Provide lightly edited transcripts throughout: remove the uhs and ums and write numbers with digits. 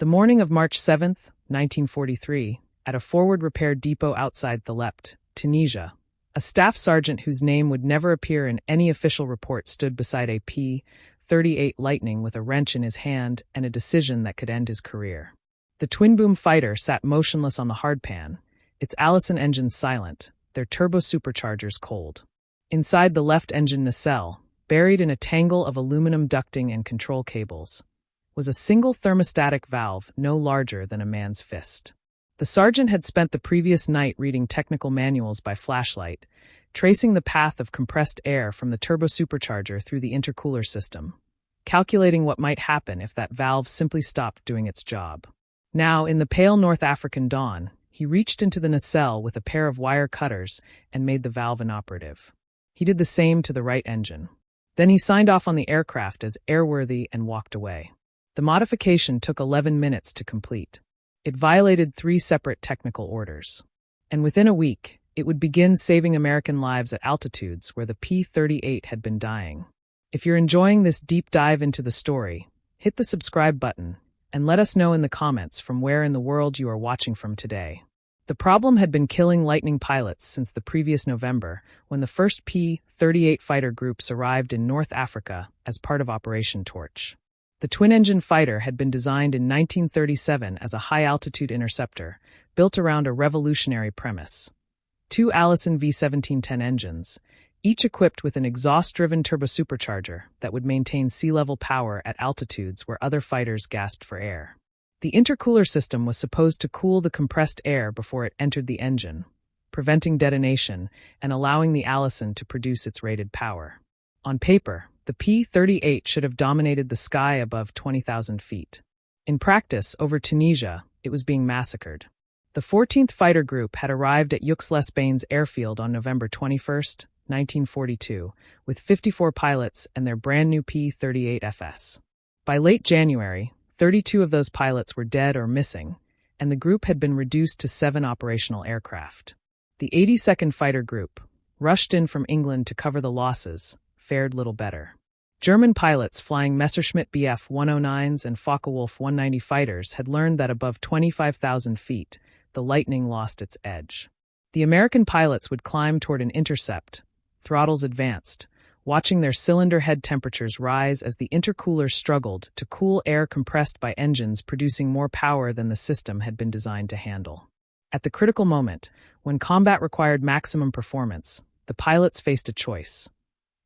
The morning of March 7th, 1943, at a forward repair depot outside Thalept, Tunisia, a staff sergeant whose name would never appear in any official report stood beside a P-38 Lightning with a wrench in his hand and a decision that could end his career. The twin-boom fighter sat motionless on the hardpan, its Allison engines silent, their turbo-superchargers cold. Inside the left engine nacelle, buried in a tangle of aluminum ducting and control cables, was a single thermostatic valve no larger than a man's fist. The sergeant had spent the previous night reading technical manuals by flashlight, tracing the path of compressed air from the turbo-supercharger through the intercooler system, calculating what might happen if that valve simply stopped doing its job. Now, in the pale North African dawn, he reached into the nacelle with a pair of wire cutters and made the valve inoperative. He did the same to the right engine. Then he signed off on the aircraft as airworthy and walked away. The modification took 11 minutes to complete. It violated 3 separate technical orders. And within a week, it would begin saving American lives at altitudes where the P-38 had been dying. If you're enjoying this deep dive into the story, hit the subscribe button and let us know in the comments from where in the world you are watching from today. The problem had been killing Lightning pilots since the previous November, when the first P-38 fighter groups arrived in North Africa as part of Operation Torch. The twin-engine fighter had been designed in 1937 as a high-altitude interceptor, built around a revolutionary premise. 2 Allison V1710 engines, each equipped with an exhaust-driven turbosupercharger that would maintain sea-level power at altitudes where other fighters gasped for air. The intercooler system was supposed to cool the compressed air before it entered the engine, preventing detonation and allowing the Allison to produce its rated power. On paper, the P-38 should have dominated the sky above 20,000 feet. In practice, over Tunisia, it was being massacred. The 14th Fighter Group had arrived at Aix-les-Bains airfield on November 21, 1942, with 54 pilots and their brand-new P-38FS. By late January, 32 of those pilots were dead or missing, and the group had been reduced to 7 operational aircraft. The 82nd Fighter Group, rushed in from England to cover the losses, fared little better. German pilots flying Messerschmitt Bf 109s and Focke-Wulf 190 fighters had learned that above 25,000 feet, the Lightning lost its edge. The American pilots would climb toward an intercept, throttles advanced, watching their cylinder head temperatures rise as the intercooler struggled to cool air compressed by engines producing more power than the system had been designed to handle. At the critical moment, when combat required maximum performance, the pilots faced a choice: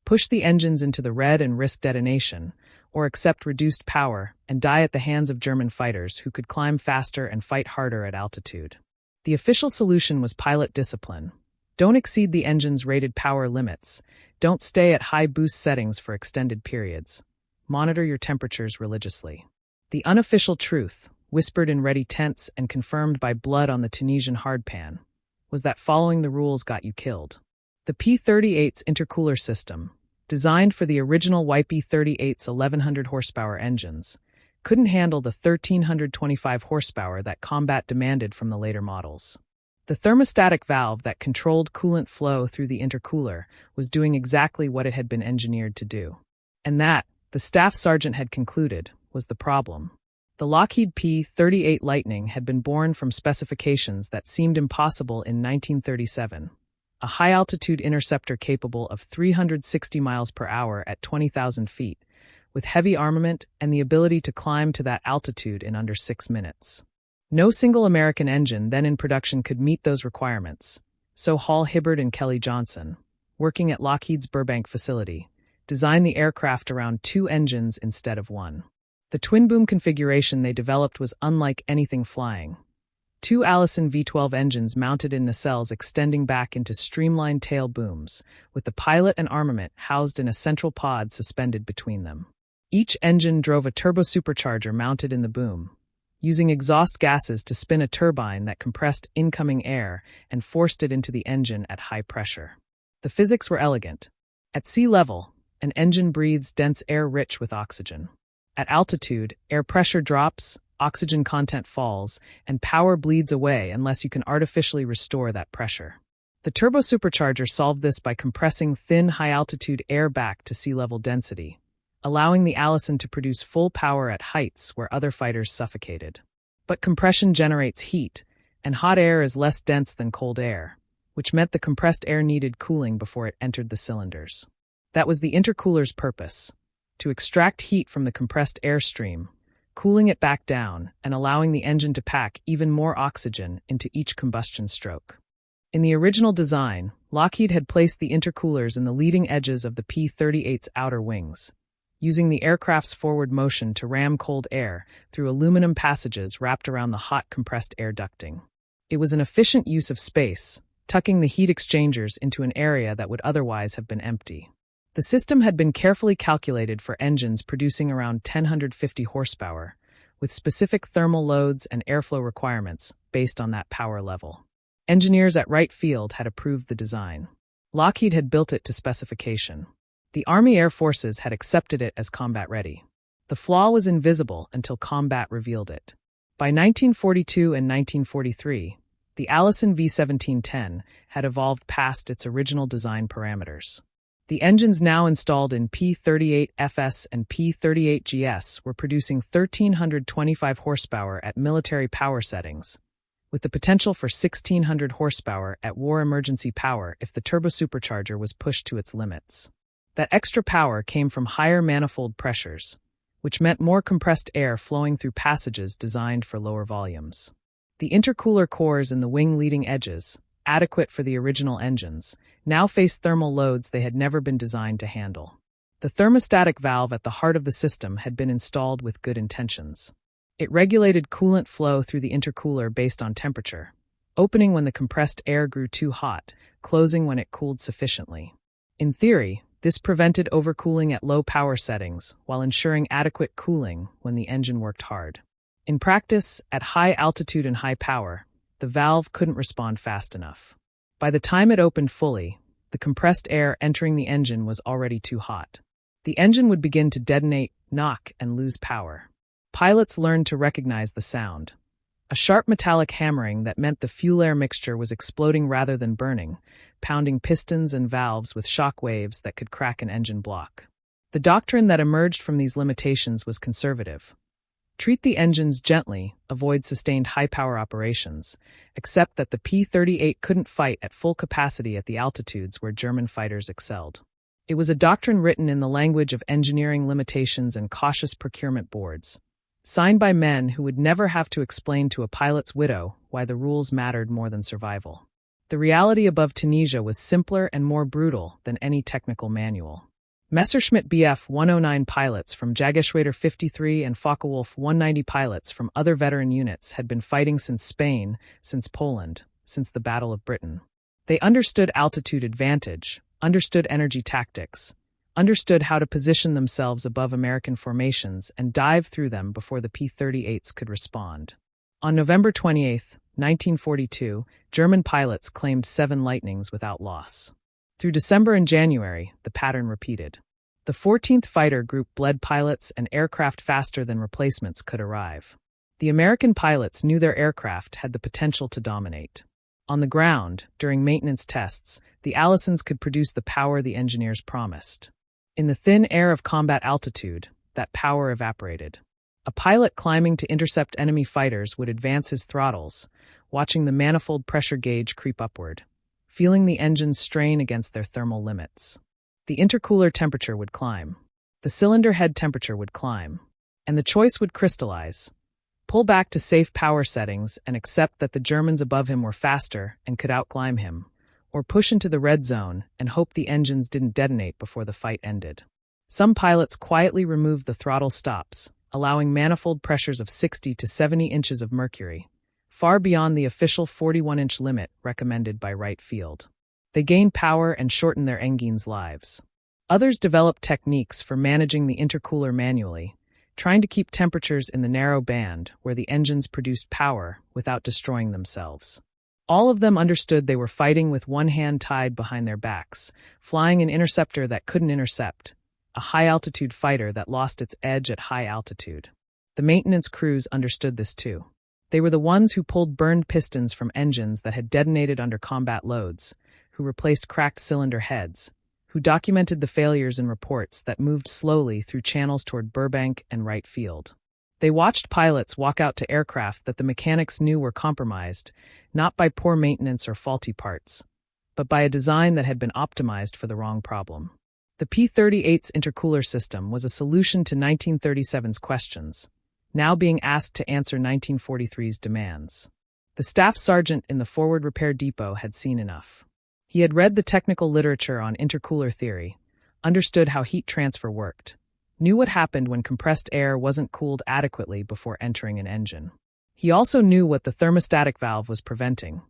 push the engines into the red and risk detonation, or accept reduced power and die at the hands of German fighters who could climb faster and fight harder at altitude. The official solution was pilot discipline. Don't exceed the engine's rated power limits. Don't stay at high boost settings for extended periods. Monitor your temperatures religiously. The unofficial truth, whispered in ready tents and confirmed by blood on the Tunisian hardpan, was that following the rules got you killed. The P-38's intercooler system, designed for the original P-38's 1,100 horsepower engines, couldn't handle the 1,325 horsepower that combat demanded from the later models. The thermostatic valve that controlled coolant flow through the intercooler was doing exactly what it had been engineered to do. And that, the staff sergeant had concluded, was the problem. The Lockheed P-38 Lightning had been born from specifications that seemed impossible in 1937. A high-altitude interceptor capable of 360 miles per hour at 20,000 feet, with heavy armament and the ability to climb to that altitude in under 6 minutes. No single American engine then in production could meet those requirements, so Hall Hibbard and Kelly Johnson, working at Lockheed's Burbank facility, designed the aircraft around 2 engines instead of 1. The twin-boom configuration they developed was unlike anything flying. 2 Allison V12 engines mounted in nacelles extending back into streamlined tail booms, with the pilot and armament housed in a central pod suspended between them. Each engine drove a turbo-supercharger mounted in the boom, using exhaust gases to spin a turbine that compressed incoming air and forced it into the engine at high pressure. The physics were elegant. At sea level, an engine breathes dense air rich with oxygen. At altitude, air pressure drops, oxygen content falls, and power bleeds away unless you can artificially restore that pressure. The turbo-supercharger solved this by compressing thin, high-altitude air back to sea-level density, allowing the Allison to produce full power at heights where other fighters suffocated. But compression generates heat, and hot air is less dense than cold air, which meant the compressed air needed cooling before it entered the cylinders. That was the intercooler's purpose: to extract heat from the compressed airstream, cooling it back down and allowing the engine to pack even more oxygen into each combustion stroke. In the original design, Lockheed had placed the intercoolers in the leading edges of the P-38's outer wings, using the aircraft's forward motion to ram cold air through aluminum passages wrapped around the hot compressed air ducting. It was an efficient use of space, tucking the heat exchangers into an area that would otherwise have been empty. The system had been carefully calculated for engines producing around 1,050 horsepower, with specific thermal loads and airflow requirements based on that power level. Engineers at Wright Field had approved the design. Lockheed had built it to specification. The Army Air Forces had accepted it as combat-ready. The flaw was invisible until combat revealed it. By 1942 and 1943, the Allison V-1710 had evolved past its original design parameters. The engines now installed in P-38FS and P-38GS were producing 1,325 horsepower at military power settings, with the potential for 1,600 horsepower at war emergency power if the turbosupercharger was pushed to its limits. That extra power came from higher manifold pressures, which meant more compressed air flowing through passages designed for lower volumes. The intercooler cores in the wing leading edges, adequate for the original engines, now faced thermal loads they had never been designed to handle. The thermostatic valve at the heart of the system had been installed with good intentions. It regulated coolant flow through the intercooler based on temperature, opening when the compressed air grew too hot, closing when it cooled sufficiently. In theory, this prevented overcooling at low power settings while ensuring adequate cooling when the engine worked hard. In practice, at high altitude and high power, the valve couldn't respond fast enough. By the time it opened fully, the compressed air entering the engine was already too hot. The engine would begin to detonate, knock, and lose power. Pilots learned to recognize the sound: a sharp metallic hammering that meant the fuel-air mixture was exploding rather than burning, pounding pistons and valves with shock waves that could crack an engine block. The doctrine that emerged from these limitations was conservative. Treat the engines gently, avoid sustained high-power operations, except that the P-38 couldn't fight at full capacity at the altitudes where German fighters excelled. It was a doctrine written in the language of engineering limitations and cautious procurement boards, signed by men who would never have to explain to a pilot's widow why the rules mattered more than survival. The reality above Tunisia was simpler and more brutal than any technical manual. Messerschmitt Bf 109 pilots from Jägerschwader 53 and Focke-Wulf 190 pilots from other veteran units had been fighting since Spain, since Poland, since the Battle of Britain. They understood altitude advantage, understood energy tactics, understood how to position themselves above American formations and dive through them before the P-38s could respond. On November 28, 1942, German pilots claimed 7 Lightnings without loss. Through December and January, the pattern repeated. The 14th Fighter Group bled pilots and aircraft faster than replacements could arrive. The American pilots knew their aircraft had the potential to dominate. On the ground, during maintenance tests, the Allisons could produce the power the engineers promised. In the thin air of combat altitude, that power evaporated. A pilot climbing to intercept enemy fighters would advance his throttles, watching the manifold pressure gauge creep upward, feeling the engines strain against their thermal limits. The intercooler temperature would climb. The cylinder head temperature would climb. And the choice would crystallize: pull back to safe power settings and accept that the Germans above him were faster and could outclimb him, or push into the red zone and hope the engines didn't detonate before the fight ended. Some pilots quietly removed the throttle stops, allowing manifold pressures of 60 to 70 inches of mercury, far beyond the official 41-inch limit recommended by Wright Field. They gained power and shortened their engines' lives. Others developed techniques for managing the intercooler manually, trying to keep temperatures in the narrow band where the engines produced power without destroying themselves. All of them understood they were fighting with one hand tied behind their backs, flying an interceptor that couldn't intercept, a high-altitude fighter that lost its edge at high altitude. The maintenance crews understood this too. They were the ones who pulled burned pistons from engines that had detonated under combat loads, who replaced cracked cylinder heads, who documented the failures in reports that moved slowly through channels toward Burbank and Wright Field. They watched pilots walk out to aircraft that the mechanics knew were compromised, not by poor maintenance or faulty parts, but by a design that had been optimized for the wrong problem. The P-38's intercooler system was a solution to 1937's questions, now being asked to answer 1943's demands. The staff sergeant in the forward repair depot had seen enough. He had read the technical literature on intercooler theory, understood how heat transfer worked, knew what happened when compressed air wasn't cooled adequately before entering an engine. He also knew what the thermostatic valve was preventing: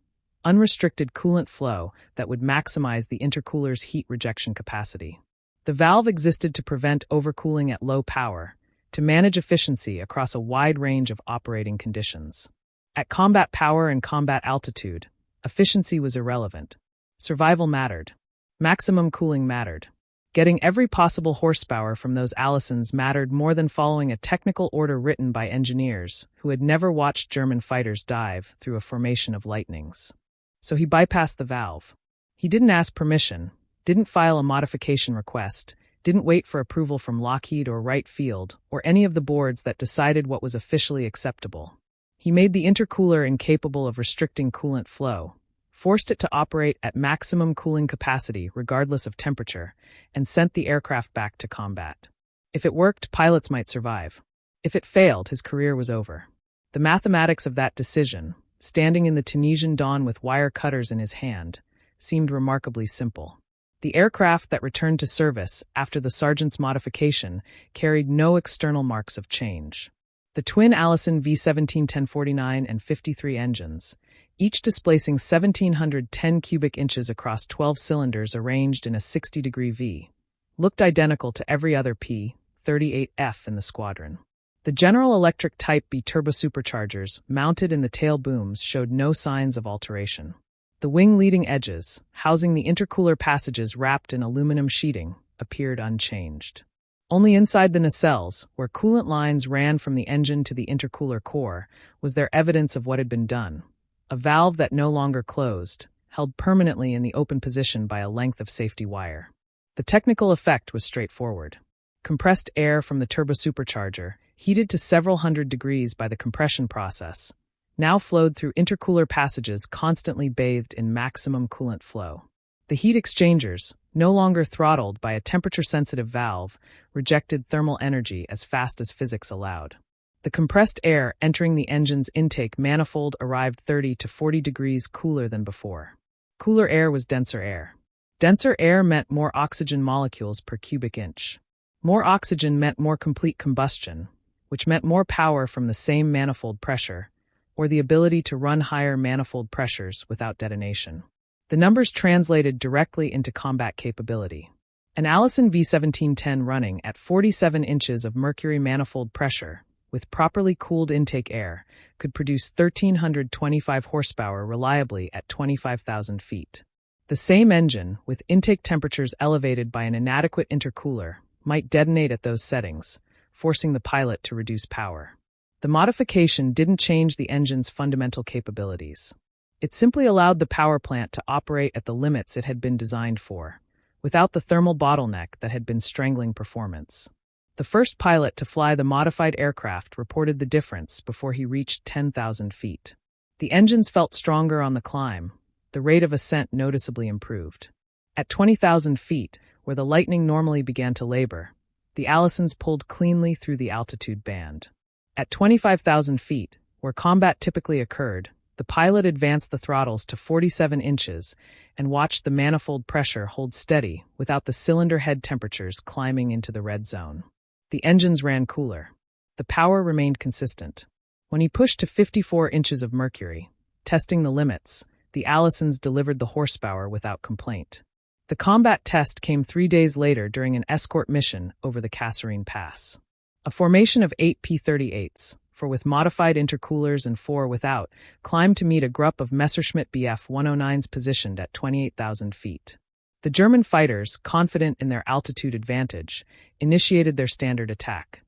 unrestricted coolant flow that would maximize the intercooler's heat rejection capacity. The valve existed to prevent overcooling at low power, to manage efficiency across a wide range of operating conditions. At combat power and combat altitude, efficiency was irrelevant. Survival mattered. Maximum cooling mattered. Getting every possible horsepower from those Allisons mattered more than following a technical order written by engineers who had never watched German fighters dive through a formation of Lightnings. So he bypassed the valve. He didn't ask permission, didn't file a modification request, didn't wait for approval from Lockheed or Wright Field or any of the boards that decided what was officially acceptable. He made the intercooler incapable of restricting coolant flow, forced it to operate at maximum cooling capacity regardless of temperature, and sent the aircraft back to combat. If it worked, pilots might survive. If it failed, his career was over. The mathematics of that decision, standing in the Tunisian dawn with wire cutters in his hand, seemed remarkably simple. The aircraft that returned to service after the sergeant's modification carried no external marks of change. The twin Allison V-17-1049 and 53 engines, each displacing 1,710 cubic inches across 12 cylinders arranged in a 60-degree V, looked identical to every other P-38F in the squadron. The General Electric Type B turbosuperchargers mounted in the tail booms showed no signs of alteration. The wing leading edges, housing the intercooler passages wrapped in aluminum sheeting, appeared unchanged. Only inside the nacelles, where coolant lines ran from the engine to the intercooler core, was there evidence of what had been done: a valve that no longer closed, held permanently in the open position by a length of safety wire. The technical effect was straightforward. Compressed air from the turbosupercharger, heated to several hundred degrees by the compression process, now flowed through intercooler passages constantly bathed in maximum coolant flow. The heat exchangers, no longer throttled by a temperature-sensitive valve, rejected thermal energy as fast as physics allowed. The compressed air entering the engine's intake manifold arrived 30 to 40 degrees cooler than before. Cooler air was denser air. Denser air meant more oxygen molecules per cubic inch. More oxygen meant more complete combustion, which meant more power from the same manifold pressure, or the ability to run higher manifold pressures without detonation. The numbers translated directly into combat capability. An Allison V-1710 running at 47 inches of mercury manifold pressure, with properly cooled intake air, could produce 1,325 horsepower reliably at 25,000 feet. The same engine, with intake temperatures elevated by an inadequate intercooler, might detonate at those settings, forcing the pilot to reduce power. The modification didn't change the engine's fundamental capabilities. It simply allowed the power plant to operate at the limits it had been designed for, without the thermal bottleneck that had been strangling performance. The first pilot to fly the modified aircraft reported the difference before he reached 10,000 feet. The engines felt stronger on the climb. The rate of ascent noticeably improved. At 20,000 feet, where the Lightning normally began to labor, the Allisons pulled cleanly through the altitude band. At 25,000 feet, where combat typically occurred, the pilot advanced the throttles to 47 inches and watched the manifold pressure hold steady without the cylinder head temperatures climbing into the red zone. The engines ran cooler. The power remained consistent. When he pushed to 54 inches of mercury, testing the limits, the Allisons delivered the horsepower without complaint. The combat test came 3 days later during an escort mission over the Kasserine Pass. A formation of 8 P-38s, 4 with modified intercoolers and 4 without, climbed to meet a group of Messerschmitt Bf 109s positioned at 28,000 feet. The German fighters, confident in their altitude advantage, initiated their standard attack.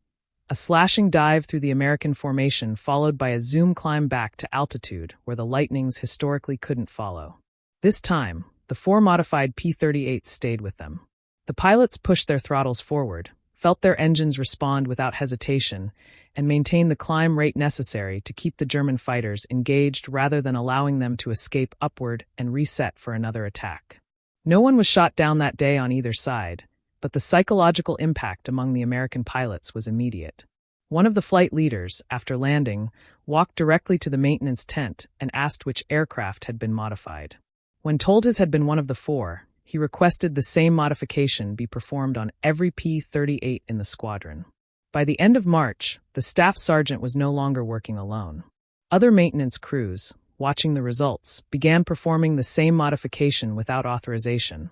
A slashing dive through the American formation followed by a zoom climb back to altitude where the Lightnings historically couldn't follow. This time, the 4 modified P-38s stayed with them. The pilots pushed their throttles forward, felt their engines respond without hesitation, and maintained the climb rate necessary to keep the German fighters engaged rather than allowing them to escape upward and reset for another attack. No one was shot down that day on either side, but the psychological impact among the American pilots was immediate. One of the flight leaders, after landing, walked directly to the maintenance tent and asked which aircraft had been modified. When told his had been one of the four, he requested the same modification be performed on every P-38 in the squadron. By the end of March, the staff sergeant was no longer working alone. Other maintenance crews, watching the results, began performing the same modification without authorization,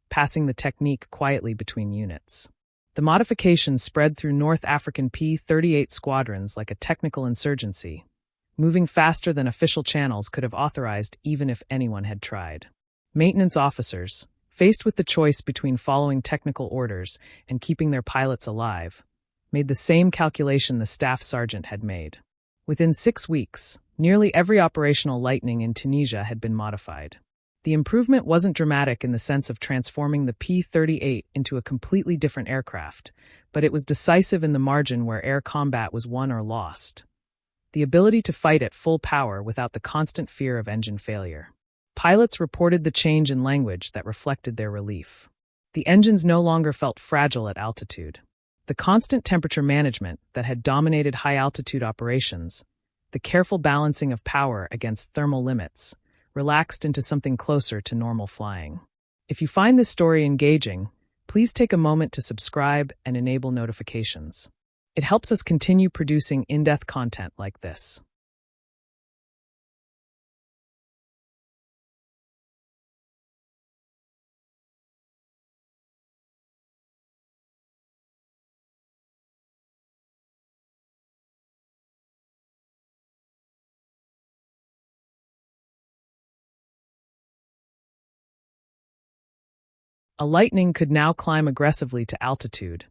passing the technique quietly between units. The modification spread through North African P-38 squadrons like a technical insurgency, moving faster than official channels could have authorized even if anyone had tried. Maintenance officers, faced with the choice between following technical orders and keeping their pilots alive, made the same calculation the staff sergeant had made. Within 6 weeks, nearly every operational Lightning in Tunisia had been modified. The improvement wasn't dramatic in the sense of transforming the P-38 into a completely different aircraft, but it was decisive in the margin where air combat was won or lost. The ability to fight at full power without the constant fear of engine failure. Pilots reported the change in language that reflected their relief. The engines no longer felt fragile at altitude. The constant temperature management that had dominated high-altitude operations, the careful balancing of power against thermal limits, relaxed into something closer to normal flying. If you find this story engaging, please take a moment to subscribe and enable notifications. It helps us continue producing in-depth content like this. A Lightning could now climb aggressively to altitude,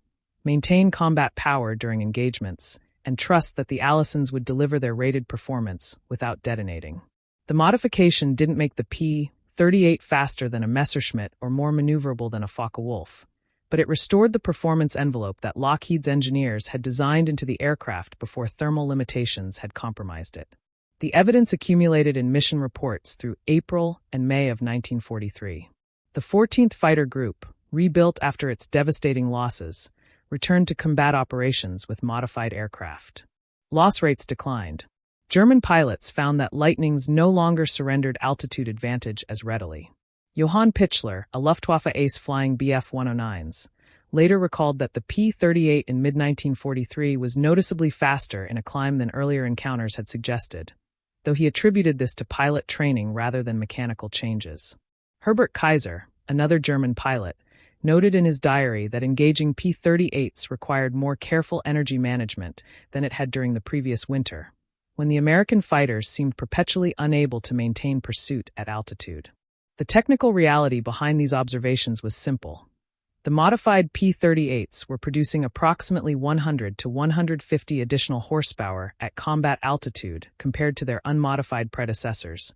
maintain combat power during engagements, and trust that the Allisons would deliver their rated performance without detonating. The modification didn't make the P-38 faster than a Messerschmitt or more maneuverable than a Focke-Wulf, but it restored the performance envelope that Lockheed's engineers had designed into the aircraft before thermal limitations had compromised it. The evidence accumulated in mission reports through April and May of 1943. The 14th Fighter Group, rebuilt after its devastating losses, returned to combat operations with modified aircraft. Loss rates declined. German pilots found that Lightnings no longer surrendered altitude advantage as readily. Johann Pichler, a Luftwaffe ace flying Bf-109s, later recalled that the P-38 in mid-1943 was noticeably faster in a climb than earlier encounters had suggested, though he attributed this to pilot training rather than mechanical changes. Herbert Kaiser, another German pilot, noted in his diary that engaging P-38s required more careful energy management than it had during the previous winter, when the American fighters seemed perpetually unable to maintain pursuit at altitude. The technical reality behind these observations was simple. The modified P-38s were producing approximately 100 to 150 additional horsepower at combat altitude compared to their unmodified predecessors,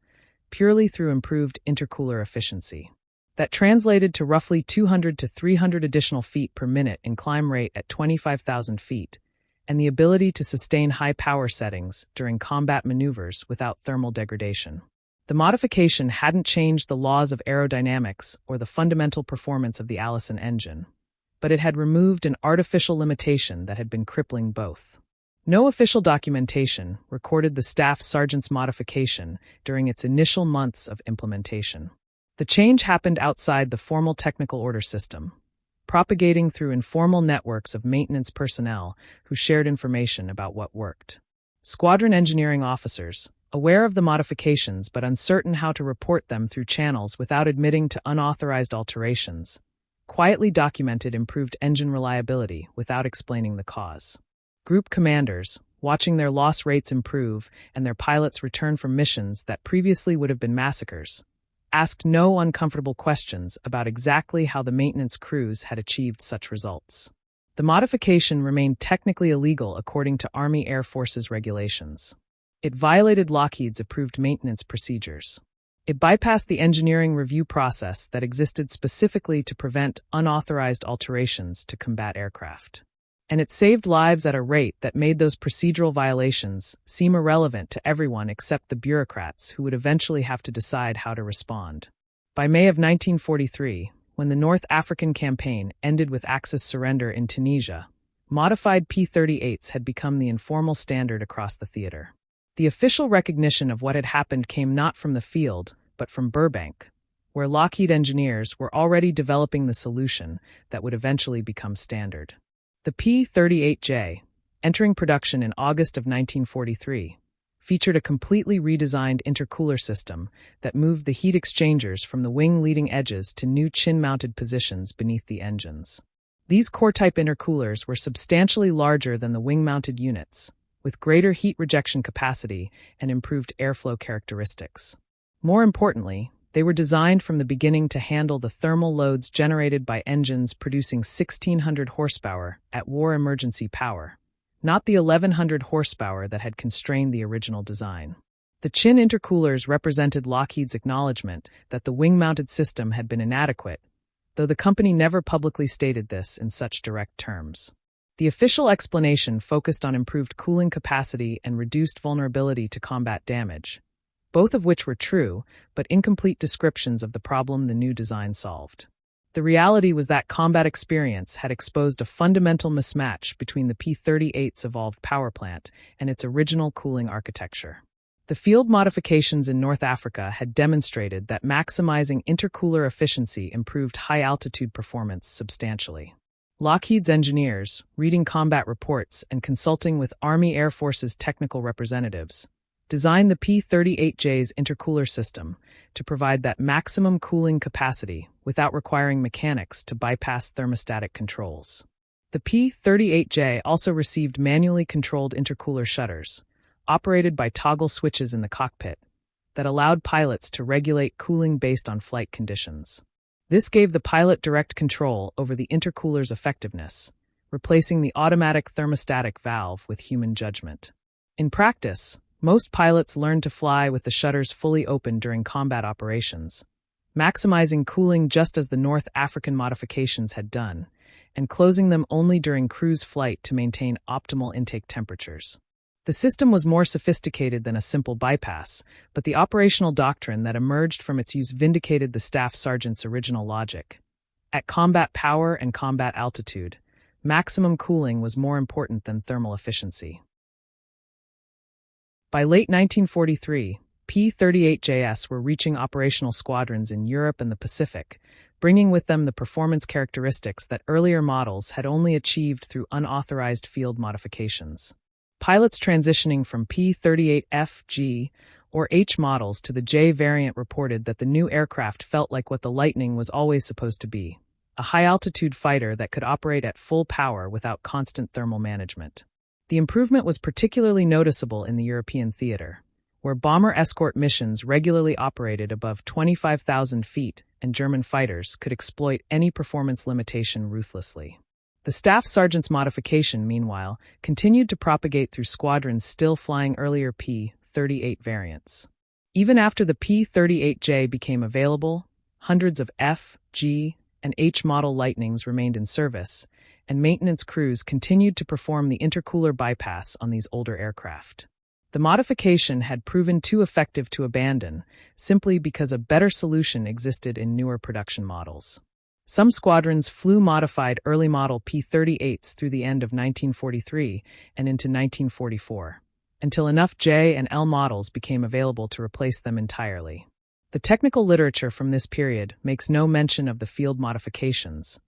purely through improved intercooler efficiency. That translated to roughly 200 to 300 additional feet per minute in climb rate at 25,000 feet, and the ability to sustain high power settings during combat maneuvers without thermal degradation. The modification hadn't changed the laws of aerodynamics or the fundamental performance of the Allison engine, but it had removed an artificial limitation that had been crippling both. No official documentation recorded the staff sergeant's modification during its initial months of implementation. The change happened outside the formal technical order system, propagating through informal networks of maintenance personnel who shared information about what worked. Squadron engineering officers, aware of the modifications but uncertain how to report them through channels without admitting to unauthorized alterations, quietly documented improved engine reliability without explaining the cause. Group commanders, watching their loss rates improve and their pilots return from missions that previously would have been massacres, asked no uncomfortable questions about exactly how the maintenance crews had achieved such results. The modification remained technically illegal according to Army Air Forces regulations. It violated Lockheed's approved maintenance procedures. It bypassed the engineering review process that existed specifically to prevent unauthorized alterations to combat aircraft. And it saved lives at a rate that made those procedural violations seem irrelevant to everyone except the bureaucrats who would eventually have to decide how to respond. By May of 1943, when the North African campaign ended with Axis surrender in Tunisia, modified P-38s had become the informal standard across the theater. The official recognition of what had happened came not from the field, but from Burbank, where Lockheed engineers were already developing the solution that would eventually become standard. The P-38J, entering production in August of 1943, featured a completely redesigned intercooler system that moved the heat exchangers from the wing leading edges to new chin-mounted positions beneath the engines. These core-type intercoolers were substantially larger than the wing-mounted units, with greater heat rejection capacity and improved airflow characteristics. More importantly, they were designed from the beginning to handle the thermal loads generated by engines producing 1,600 horsepower at war emergency power, not the 1,100 horsepower that had constrained the original design. The chin intercoolers represented Lockheed's acknowledgement that the wing-mounted system had been inadequate, though the company never publicly stated this in such direct terms. The official explanation focused on improved cooling capacity and reduced vulnerability to combat damage, both of which were true, but incomplete descriptions of the problem the new design solved. The reality was that combat experience had exposed a fundamental mismatch between the P-38's evolved powerplant and its original cooling architecture. The field modifications in North Africa had demonstrated that maximizing intercooler efficiency improved high-altitude performance substantially. Lockheed's engineers, reading combat reports and consulting with Army Air Force's technical representatives, designed the P-38J's intercooler system to provide that maximum cooling capacity without requiring mechanics to bypass thermostatic controls. The P-38J also received manually controlled intercooler shutters, operated by toggle switches in the cockpit, that allowed pilots to regulate cooling based on flight conditions. This gave the pilot direct control over the intercooler's effectiveness, replacing the automatic thermostatic valve with human judgment. In practice, most pilots learned to fly with the shutters fully open during combat operations, maximizing cooling just as the North African modifications had done, and closing them only during cruise flight to maintain optimal intake temperatures. The system was more sophisticated than a simple bypass, but the operational doctrine that emerged from its use vindicated the staff sergeant's original logic. At combat power and combat altitude, maximum cooling was more important than thermal efficiency. By late 1943, P-38Js were reaching operational squadrons in Europe and the Pacific, bringing with them the performance characteristics that earlier models had only achieved through unauthorized field modifications. Pilots transitioning from P-38F, G, or H models to the J variant reported that the new aircraft felt like what the Lightning was always supposed to be, a high-altitude fighter that could operate at full power without constant thermal management. The improvement was particularly noticeable in the European theater, where bomber escort missions regularly operated above 25,000 feet and German fighters could exploit any performance limitation ruthlessly. The staff sergeant's modification, meanwhile, continued to propagate through squadrons still flying earlier P-38 variants. Even after the P-38J became available, hundreds of F, G, and H model Lightnings remained in service, and maintenance crews continued to perform the intercooler bypass on these older aircraft. The modification had proven too effective to abandon, simply because a better solution existed in newer production models. Some squadrons flew modified early model P-38s through the end of 1943 and into 1944, until enough J and L models became available to replace them entirely. The technical literature from this period makes no mention of the field modifications,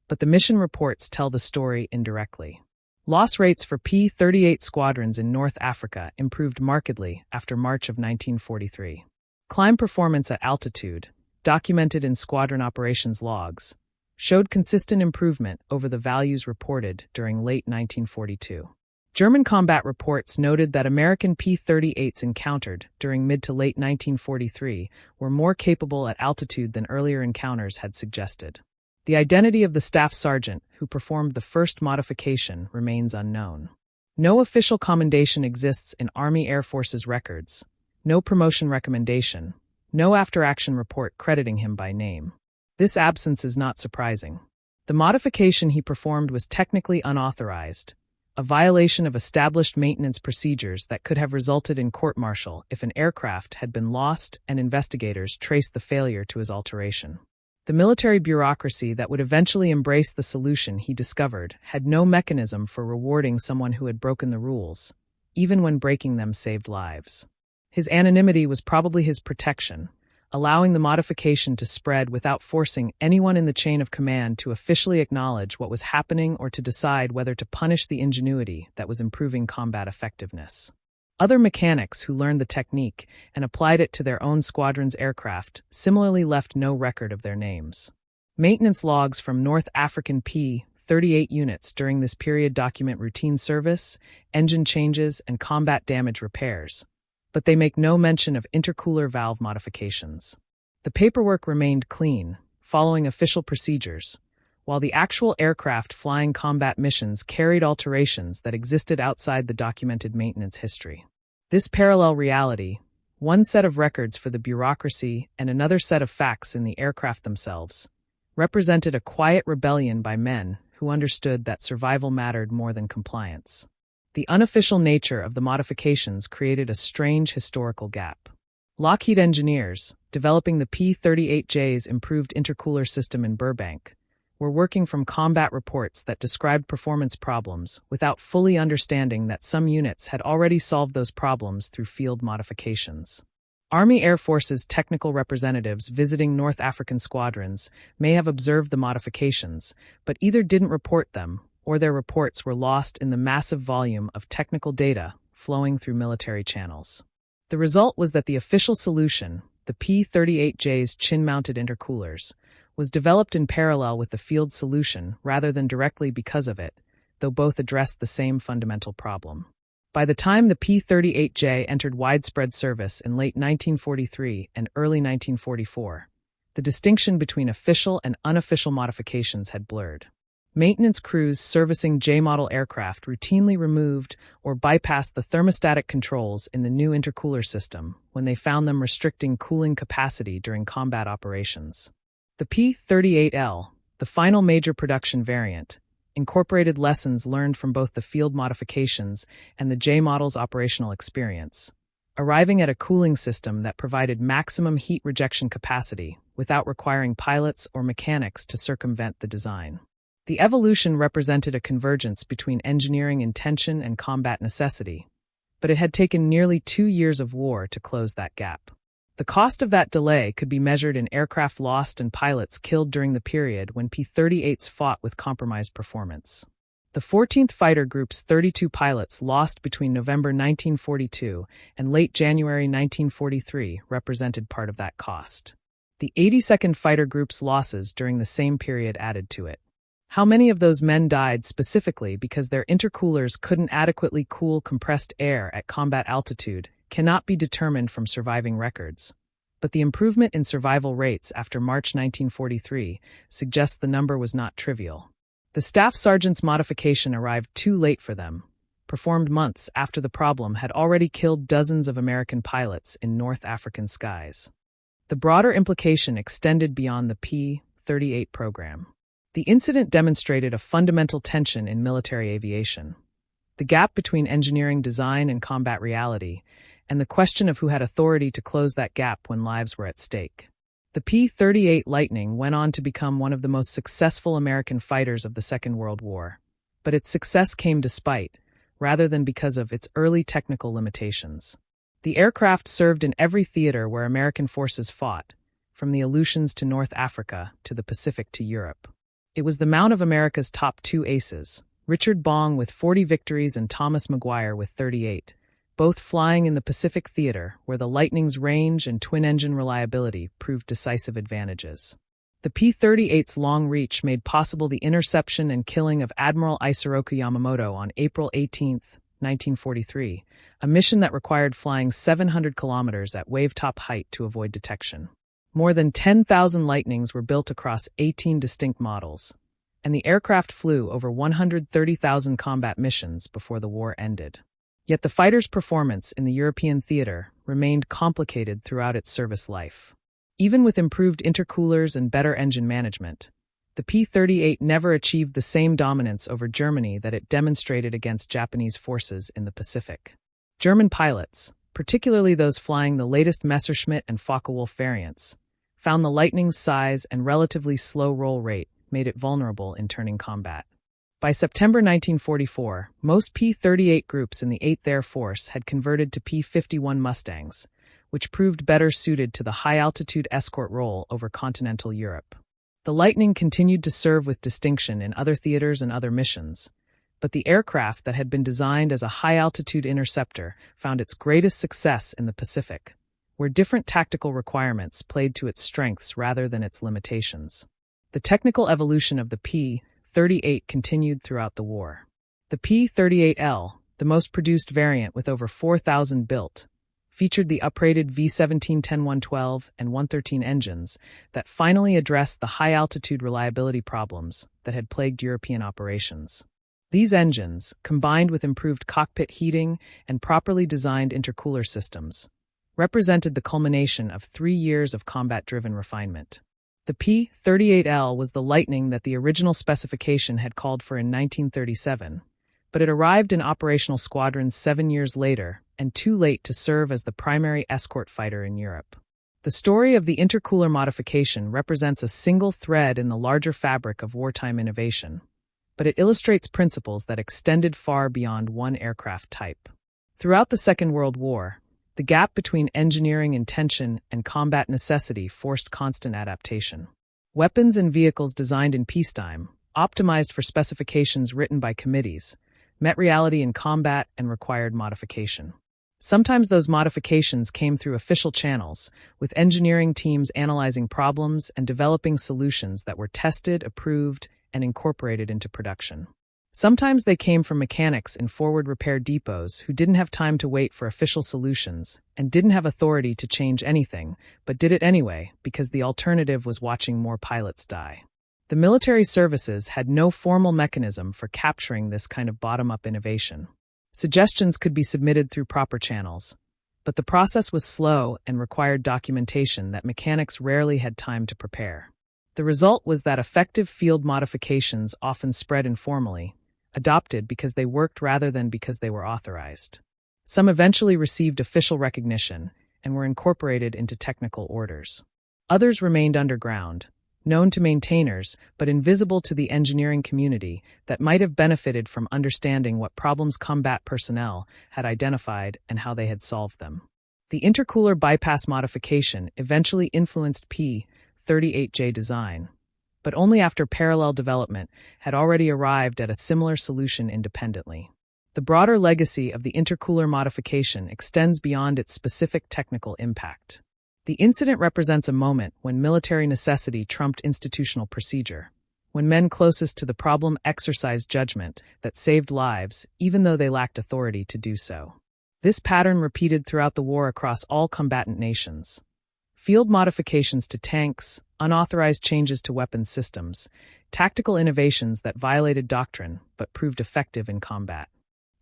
but the mission reports tell the story indirectly. Loss rates for P-38 squadrons in North Africa improved markedly after March of 1943. Climb performance at altitude, documented in squadron operations logs, showed consistent improvement over the values reported during late 1942. German combat reports noted that American P-38s encountered during mid to late 1943 were more capable at altitude than earlier encounters had suggested. The identity of the staff sergeant who performed the first modification remains unknown. No official commendation exists in Army Air Force's records, no promotion recommendation, no after-action report crediting him by name. This absence is not surprising. The modification he performed was technically unauthorized, a violation of established maintenance procedures that could have resulted in court-martial if an aircraft had been lost and investigators traced the failure to his alteration. The military bureaucracy that would eventually embrace the solution he discovered had no mechanism for rewarding someone who had broken the rules, even when breaking them saved lives. His anonymity was probably his protection, allowing the modification to spread without forcing anyone in the chain of command to officially acknowledge what was happening or to decide whether to punish the ingenuity that was improving combat effectiveness. Other mechanics who learned the technique and applied it to their own squadron's aircraft similarly left no record of their names. Maintenance logs from North African P-38 units during this period document routine service, engine changes, and combat damage repairs, but they make no mention of intercooler valve modifications. The paperwork remained clean, following official procedures, while the actual aircraft flying combat missions carried alterations that existed outside the documented maintenance history. This parallel reality, one set of records for the bureaucracy and another set of facts in the aircraft themselves, represented a quiet rebellion by men who understood that survival mattered more than compliance. The unofficial nature of the modifications created a strange historical gap. Lockheed engineers, developing the P-38J's improved intercooler system in Burbank, were working from combat reports that described performance problems without fully understanding that some units had already solved those problems through field modifications. Army Air Force's technical representatives visiting North African squadrons may have observed the modifications, but either didn't report them or their reports were lost in the massive volume of technical data flowing through military channels. The result was that the official solution, the P-38J's chin-mounted intercoolers, was developed in parallel with the field solution rather than directly because of it, though both addressed the same fundamental problem. By the time the P-38J entered widespread service in late 1943 and early 1944, the distinction between official and unofficial modifications had blurred. Maintenance crews servicing J-model aircraft routinely removed or bypassed the thermostatic controls in the new intercooler system when they found them restricting cooling capacity during combat operations. The P-38L, the final major production variant, incorporated lessons learned from both the field modifications and the J-model's operational experience, arriving at a cooling system that provided maximum heat rejection capacity without requiring pilots or mechanics to circumvent the design. The evolution represented a convergence between engineering intention and combat necessity, but it had taken nearly 2 years of war to close that gap. The cost of that delay could be measured in aircraft lost and pilots killed during the period when P-38s fought with compromised performance. The 14th Fighter Group's 32 pilots lost between November 1942 and late January 1943 represented part of that cost. The 82nd Fighter Group's losses during the same period added to it. How many of those men died specifically because their intercoolers couldn't adequately cool compressed air at combat altitude cannot be determined from surviving records, but the improvement in survival rates after March 1943 suggests the number was not trivial. The staff sergeant's modification arrived too late for them, performed months after the problem had already killed dozens of American pilots in North African skies. The broader implication extended beyond the P-38 program. The incident demonstrated a fundamental tension in military aviation. The gap between engineering design and combat reality, and the question of who had authority to close that gap when lives were at stake. The P-38 Lightning went on to become one of the most successful American fighters of the Second World War, but its success came despite, rather than because of, its early technical limitations. The aircraft served in every theater where American forces fought, from the Aleutians to North Africa to the Pacific to Europe. It was the mount of America's top 2 aces, Richard Bong with 40 victories and Thomas Maguire with 38. Both flying in the Pacific Theater, where the Lightning's range and twin-engine reliability proved decisive advantages. The P-38's long reach made possible the interception and killing of Admiral Isoroku Yamamoto on April 18, 1943, a mission that required flying 700 kilometers at wave-top height to avoid detection. More than 10,000 Lightnings were built across 18 distinct models, and the aircraft flew over 130,000 combat missions before the war ended. Yet the fighter's performance in the European theater remained complicated throughout its service life. Even with improved intercoolers and better engine management, the P-38 never achieved the same dominance over Germany that it demonstrated against Japanese forces in the Pacific. German pilots, particularly those flying the latest Messerschmitt and Focke-Wulf variants, found the Lightning's size and relatively slow roll rate made it vulnerable in turning combat. By September 1944, most P-38 groups in the 8th Air Force had converted to P-51 Mustangs, which proved better suited to the high-altitude escort role over continental Europe. The Lightning continued to serve with distinction in other theaters and other missions, but the aircraft that had been designed as a high-altitude interceptor found its greatest success in the Pacific, where different tactical requirements played to its strengths rather than its limitations. The technical evolution of the P-38 continued throughout the war. The P-38L, the most produced variant with over 4,000 built, featured the uprated V-17-10-112 and 113 engines that finally addressed the high-altitude reliability problems that had plagued European operations. These engines, combined with improved cockpit heating and properly designed intercooler systems, represented the culmination of 3 years of combat-driven refinement. The P-38L was the Lightning that the original specification had called for in 1937, but it arrived in operational squadrons 7 years later and too late to serve as the primary escort fighter in Europe. The story of the intercooler modification represents a single thread in the larger fabric of wartime innovation, but it illustrates principles that extended far beyond one aircraft type. Throughout the Second World War, the gap between engineering intention and combat necessity forced constant adaptation. Weapons and vehicles designed in peacetime, optimized for specifications written by committees, met reality in combat and required modification. Sometimes those modifications came through official channels, with engineering teams analyzing problems and developing solutions that were tested, approved, and incorporated into production. Sometimes they came from mechanics in forward repair depots who didn't have time to wait for official solutions and didn't have authority to change anything, but did it anyway because the alternative was watching more pilots die. The military services had no formal mechanism for capturing this kind of bottom-up innovation. Suggestions could be submitted through proper channels, but the process was slow and required documentation that mechanics rarely had time to prepare. The result was that effective field modifications often spread informally, adopted because they worked rather than because they were authorized. Some eventually received official recognition and were incorporated into technical orders. Others remained underground, known to maintainers but invisible to the engineering community that might have benefited from understanding what problems combat personnel had identified and how they had solved them. The intercooler bypass modification eventually influenced P-38J design, but only after parallel development had already arrived at a similar solution independently. The broader legacy of the intercooler modification extends beyond its specific technical impact. The incident represents a moment when military necessity trumped institutional procedure, when men closest to the problem exercised judgment that saved lives even though they lacked authority to do so. This pattern repeated throughout the war across all combatant nations. Field modifications to tanks, unauthorized changes to weapons systems, tactical innovations that violated doctrine but proved effective in combat.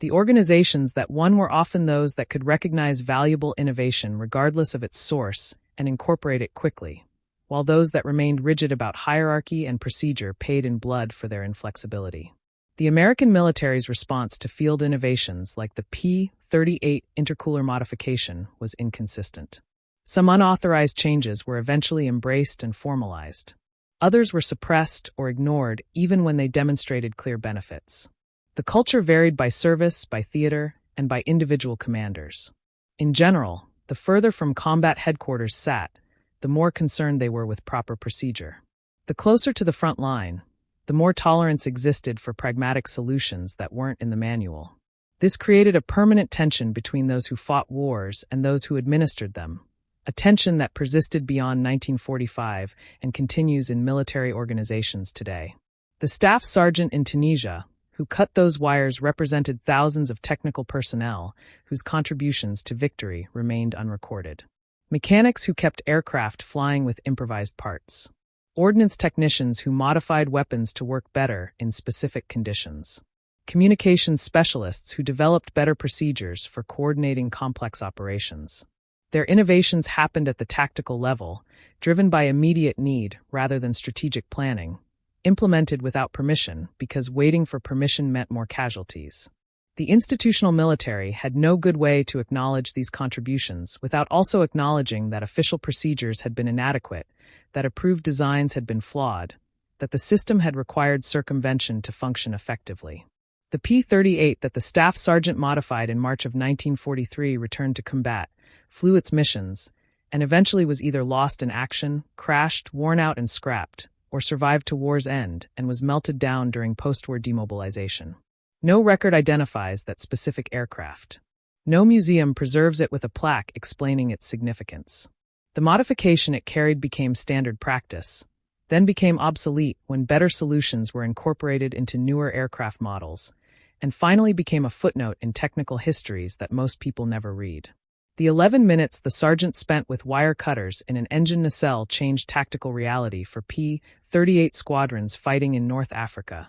The organizations that won were often those that could recognize valuable innovation regardless of its source and incorporate it quickly, while those that remained rigid about hierarchy and procedure paid in blood for their inflexibility. The American military's response to field innovations like the P-38 intercooler modification was inconsistent. Some unauthorized changes were eventually embraced and formalized. Others were suppressed or ignored even when they demonstrated clear benefits. The culture varied by service, by theater, and by individual commanders. In general, the further from combat headquarters sat, the more concerned they were with proper procedure. The closer to the front line, the more tolerance existed for pragmatic solutions that weren't in the manual. This created a permanent tension between those who fought wars and those who administered them, a tension that persisted beyond 1945 and continues in military organizations today. The staff sergeant in Tunisia, who cut those wires, represented thousands of technical personnel whose contributions to victory remained unrecorded. Mechanics who kept aircraft flying with improvised parts. Ordnance technicians who modified weapons to work better in specific conditions. communications specialists who developed better procedures for coordinating complex operations. Their innovations happened at the tactical level, driven by immediate need rather than strategic planning, implemented without permission because waiting for permission meant more casualties. The institutional military had no good way to acknowledge these contributions without also acknowledging that official procedures had been inadequate, that approved designs had been flawed, that the system had required circumvention to function effectively. The P-38 that the staff sergeant modified in March of 1943 returned to combat, flew its missions, and eventually was either lost in action, crashed, worn out and scrapped, or survived to war's end and was melted down during post-war demobilization. No record identifies that specific aircraft. No museum preserves it with a plaque explaining its significance. The modification it carried became standard practice, then became obsolete when better solutions were incorporated into newer aircraft models, and finally became a footnote in technical histories that most people never read. The 11 minutes the sergeant spent with wire cutters in an engine nacelle changed tactical reality for P-38 squadrons fighting in North Africa,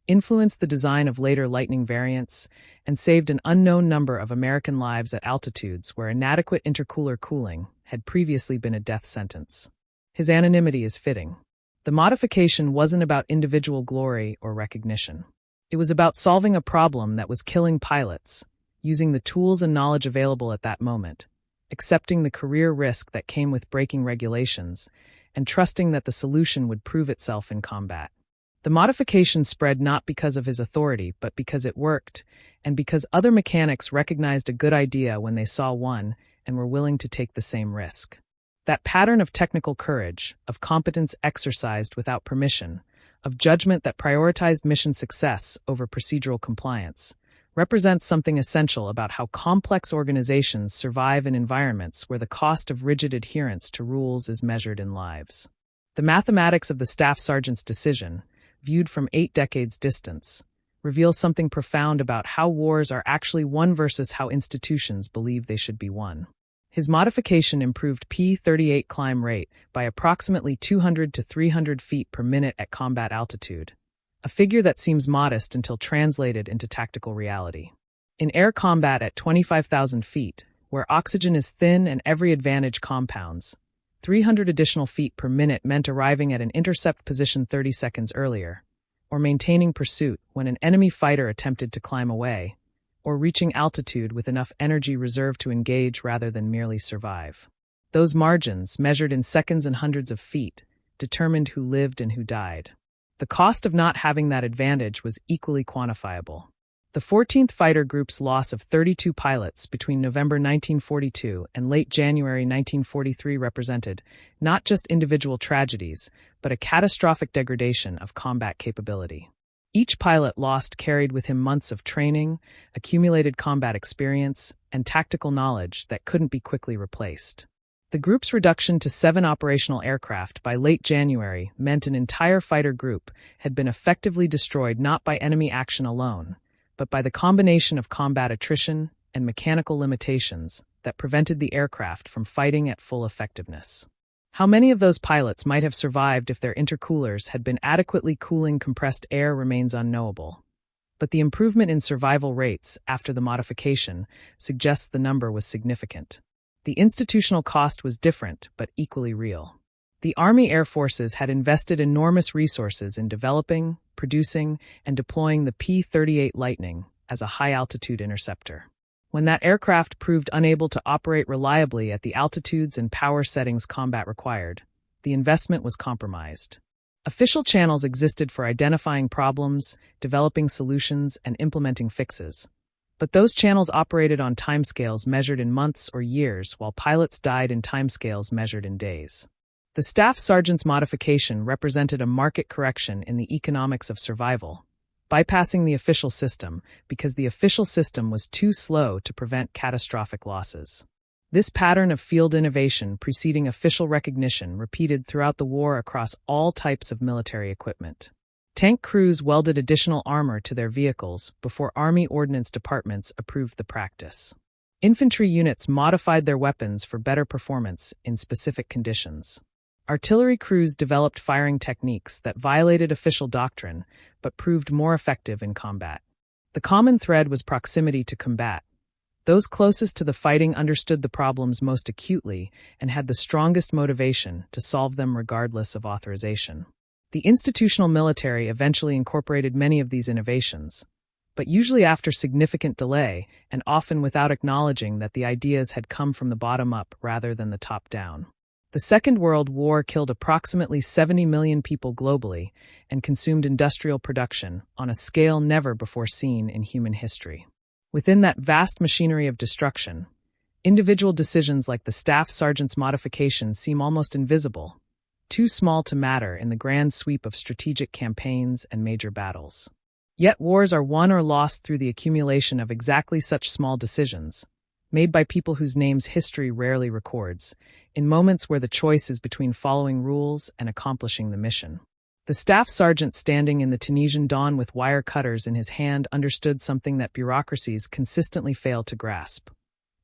influenced the design of later Lightning variants, and saved an unknown number of American lives at altitudes where inadequate intercooler cooling had previously been a death sentence. His anonymity is fitting. The modification wasn't about individual glory or recognition. It was about solving a problem that was killing pilots, using the tools and knowledge available at that moment, accepting the career risk that came with breaking regulations, and trusting that the solution would prove itself in combat. The modification spread not because of his authority, but because it worked, and because other mechanics recognized a good idea when they saw one and were willing to take the same risk. That pattern of technical courage, of competence exercised without permission, of judgment that prioritized mission success over procedural compliance, represents something essential about how complex organizations survive in environments where the cost of rigid adherence to rules is measured in lives. The mathematics of the staff sergeant's decision, viewed from 8 decades distance, reveals something profound about how wars are actually won versus how institutions believe they should be won. His modification improved P-38 climb rate by approximately 200 to 300 feet per minute at combat altitude, a figure that seems modest until translated into tactical reality. In air combat at 25,000 feet, where oxygen is thin and every advantage compounds, 300 additional feet per minute meant arriving at an intercept position 30 seconds earlier, or maintaining pursuit when an enemy fighter attempted to climb away, or reaching altitude with enough energy reserve to engage rather than merely survive. Those margins, measured in seconds and hundreds of feet, determined who lived and who died. The cost of not having that advantage was equally quantifiable. The 14th Fighter Group's loss of 32 pilots between November 1942 and late January 1943 represented not just individual tragedies, but a catastrophic degradation of combat capability. Each pilot lost carried with him months of training, accumulated combat experience, and tactical knowledge that couldn't be quickly replaced. The group's reduction to 7 operational aircraft by late January meant an entire fighter group had been effectively destroyed not by enemy action alone, but by the combination of combat attrition and mechanical limitations that prevented the aircraft from fighting at full effectiveness. How many of those pilots might have survived if their intercoolers had been adequately cooling compressed air remains unknowable. But the improvement in survival rates after the modification suggests the number was significant. The institutional cost was different, but equally real. The Army Air Forces had invested enormous resources in developing, producing, and deploying the P-38 Lightning as a high-altitude interceptor. When that aircraft proved unable to operate reliably at the altitudes and power settings combat required, the investment was compromised. Official channels existed for identifying problems, developing solutions, and implementing fixes. But those channels operated on timescales measured in months or years, while pilots died in timescales measured in days. The staff sergeant's modification represented a market correction in the economics of survival, bypassing the official system because the official system was too slow to prevent catastrophic losses. This pattern of field innovation preceding official recognition repeated throughout the war across all types of military equipment. Tank crews welded additional armor to their vehicles before Army Ordnance departments approved the practice. Infantry units modified their weapons for better performance in specific conditions. Artillery crews developed firing techniques that violated official doctrine but proved more effective in combat. The common thread was proximity to combat. Those closest to the fighting understood the problems most acutely and had the strongest motivation to solve them regardless of authorization. The institutional military eventually incorporated many of these innovations, but usually after significant delay and often without acknowledging that the ideas had come from the bottom up rather than the top down. The Second World War killed approximately 70 million people globally and consumed industrial production on a scale never before seen in human history. Within that vast machinery of destruction, individual decisions like the staff sergeant's modification seem almost invisible, too small to matter in the grand sweep of strategic campaigns and major battles. Yet wars are won or lost through the accumulation of exactly such small decisions, made by people whose names history rarely records, in moments where the choice is between following rules and accomplishing the mission. The staff sergeant standing in the Tunisian dawn with wire cutters in his hand understood something that bureaucracies consistently fail to grasp.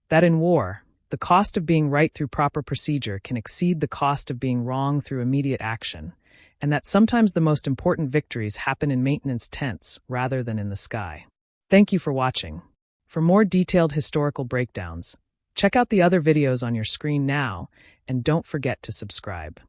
That in war, the cost of being right through proper procedure can exceed the cost of being wrong through immediate action, and that sometimes the most important victories happen in maintenance tents rather than in the sky. Thank you for watching. For more detailed historical breakdowns, check out the other videos on your screen now, and don't forget to subscribe.